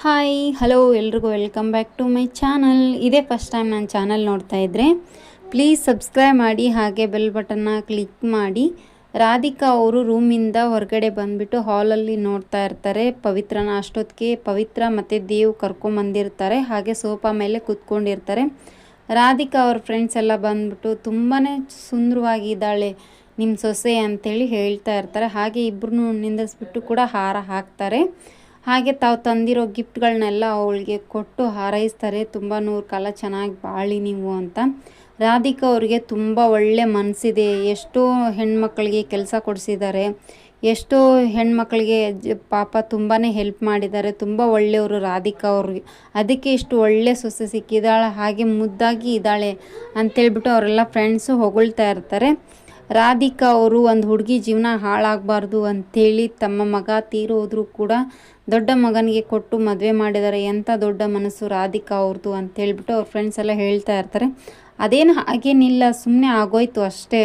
Hi hello ಎಲ್ರಿಗೂ welcome back to my channel. ಇದೇ first time ನನ್ನ ಚಾನಲ್ ನೋಡ್ತಾ ಇದ್ದರೆ ಪ್ಲೀಸ್ ಸಬ್ಸ್ಕ್ರೈಬ್ ಮಾಡಿ, ಹಾಗೆ ಬೆಲ್ ಬಟನ್ನ ಕ್ಲಿಕ್ ಮಾಡಿ. ರಾಧಿಕಾ ಅವರು ರೂಮಿಂದ ಹೊರಗಡೆ ಬಂದುಬಿಟ್ಟು ಹಾಲಲ್ಲಿ ನೋಡ್ತಾ ಇರ್ತಾರೆ ಪವಿತ್ರನ. ಅಷ್ಟೊತ್ತಿಗೆ ಪವಿತ್ರ ಮತ್ತು ದೇವ್ ಕರ್ಕೊಂಬಂದಿರ್ತಾರೆ, ಹಾಗೆ ಸೋಫಾ ಮೇಲೆ ಕೂತ್ಕೊಂಡಿರ್ತಾರೆ. ರಾಧಿಕಾ ಅವ್ರ ಫ್ರೆಂಡ್ಸ್ ಎಲ್ಲ ಬಂದ್ಬಿಟ್ಟು ತುಂಬಾ ಸುಂದರವಾಗಿದ್ದಾಳೆ ನಿಮ್ಮ ಸೊಸೆ ಅಂಥೇಳಿ ಹೇಳ್ತಾ ಇರ್ತಾರೆ. ಹಾಗೆ ಇಬ್ಬರನ್ನೂ ನಿಂದಿಸ್ಬಿಟ್ಟು ಕೂಡ ಹಾರ ಹಾಕ್ತಾರೆ. ಹಾಗೆ ತಾವು ತಂದಿರೋ ಗಿಫ್ಟ್ಗಳನ್ನೆಲ್ಲ ಅವಳಿಗೆ ಕೊಟ್ಟು ಹಾರೈಸ್ತಾರೆ. ತುಂಬ 100 ಕಾಲ ಚೆನ್ನಾಗಿ ಬಾಳಿ ನೀವು ಅಂತ. ರಾಧಿಕಾ ಅವ್ರಿಗೆ ತುಂಬ ಒಳ್ಳೆ ಮನಸ್ಸಿದೆ. ಎಷ್ಟೋ ಹೆಣ್ಮಕ್ಳಿಗೆ ಕೆಲಸ ಕೊಡಿಸಿದ್ದಾರೆ, ಎಷ್ಟೋ ಹೆಣ್ಮಕ್ಳಿಗೆ ಪಾಪ ತುಂಬಾ ಹೆಲ್ಪ್ ಮಾಡಿದ್ದಾರೆ. ತುಂಬ ಒಳ್ಳೆಯವರು ರಾಧಿಕಾ ಅವ್ರಿಗೆ, ಅದಕ್ಕೆ ಇಷ್ಟು ಒಳ್ಳೆ ಸೊಸೆ ಸಿಕ್ಕಿದ್ದಾಳೆ, ಹಾಗೆ ಮುದ್ದಾಗಿ ಇದ್ದಾಳೆ ಅಂತೇಳ್ಬಿಟ್ಟು ಅವರೆಲ್ಲ ಫ್ರೆಂಡ್ಸು ಹೊಗಳ್ತಾ ಇರ್ತಾರೆ. ರಾಧಿಕಾ ಅವರು ಒಂದು ಹುಡುಗಿ ಜೀವನ ಹಾಳಾಗಬಾರ್ದು ಅಂಥೇಳಿ ತಮ್ಮ ಮಗ ತೀರೋದ್ರೂ ಕೂಡ ದೊಡ್ಡ ಮಗನಿಗೆ ಕೊಟ್ಟು ಮದುವೆ ಮಾಡಿದ್ದಾರೆ. ಎಂಥ ದೊಡ್ಡ ಮನಸ್ಸು ರಾಧಿಕಾ ಅವ್ರದ್ದು ಅಂತೇಳ್ಬಿಟ್ಟು ಅವ್ರ ಫ್ರೆಂಡ್ಸ್ ಎಲ್ಲ ಹೇಳ್ತಾ ಇರ್ತಾರೆ. ಅದೇನು ಹಾಗೇನಿಲ್ಲ, ಸುಮ್ಮನೆ ಆಗೋಯ್ತು ಅಷ್ಟೇ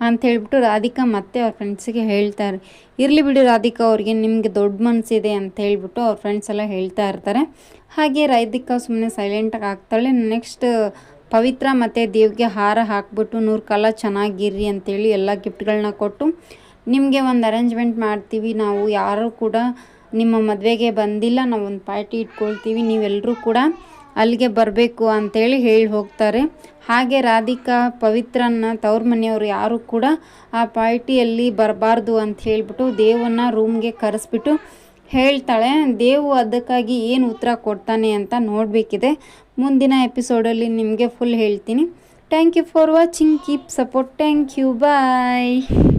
ಅಂಥೇಳ್ಬಿಟ್ಟು ರಾಧಿಕಾ ಮತ್ತೆ ಅವ್ರ ಫ್ರೆಂಡ್ಸಿಗೆ ಹೇಳ್ತಾರೆ. ಇರಲಿ ಬಿಡಿ ರಾಧಿಕಾ ಅವ್ರಿಗೆ, ನಿಮಗೆ ದೊಡ್ಡ ಮನಸ್ಸಿದೆ ಅಂತ ಹೇಳ್ಬಿಟ್ಟು ಅವ್ರ ಫ್ರೆಂಡ್ಸ್ ಎಲ್ಲ ಹೇಳ್ತಾ ಇರ್ತಾರೆ. ಹಾಗೆ ರಾಧಿಕಾ ಸುಮ್ಮನೆ ಸೈಲೆಂಟಾಗಿ ಆಗ್ತಾಳೆ. ನೆಕ್ಸ್ಟ್ ಪವಿತ್ರ ಮತ್ತು ದೇವ್ಗೆ ಹಾರ ಹಾಕ್ಬಿಟ್ಟು 100 ಕಾಲ ಚೆನ್ನಾಗಿರ್ರಿ ಅಂತೇಳಿ ಎಲ್ಲ ಗಿಫ್ಟ್ಗಳನ್ನ ಕೊಟ್ಟು, ನಿಮಗೆ ಒಂದು ಅರೇಂಜ್ಮೆಂಟ್ ಮಾಡ್ತೀವಿ, ನಾವು ಯಾರೂ ಕೂಡ ನಿಮ್ಮ ಮದುವೆಗೆ ಬಂದಿಲ್ಲ, ನಾವು ಒಂದು ಪಾರ್ಟಿ ಇಟ್ಕೊಳ್ತೀವಿ, ನೀವೆಲ್ಲರೂ ಕೂಡ ಅಲ್ಲಿಗೆ ಬರಬೇಕು ಅಂತೇಳಿ ಹೇಳಿ ಹೋಗ್ತಾರೆ. ಹಾಗೆ ರಾಧಿಕಾ ಪವಿತ್ರನ ತವ್ರ ಮನೆಯವರು ಯಾರು ಕೂಡ ಆ ಪಾರ್ಟಿಯಲ್ಲಿ ಬರಬಾರ್ದು ಅಂತ ಹೇಳ್ಬಿಟ್ಟು ದೇವನ್ನ ರೂಮ್ಗೆ ಕರೆಸ್ಬಿಟ್ಟು ಹೇಳ್ತಾಳೆ. ದೇವು ಅದಕ್ಕಾಗಿ ಏನು ಉತ್ತರ ಕೊಡ್ತಾನೆ ಅಂತ ನೋಡಬೇಕಿದೆ. ಮುಂದಿನ ಎಪಿಸೋಡಲ್ಲಿ ನಿಮಗೆ ಫುಲ್ ಹೇಳ್ತೀನಿ. Thank you for watching, keep support. Thank you, bye.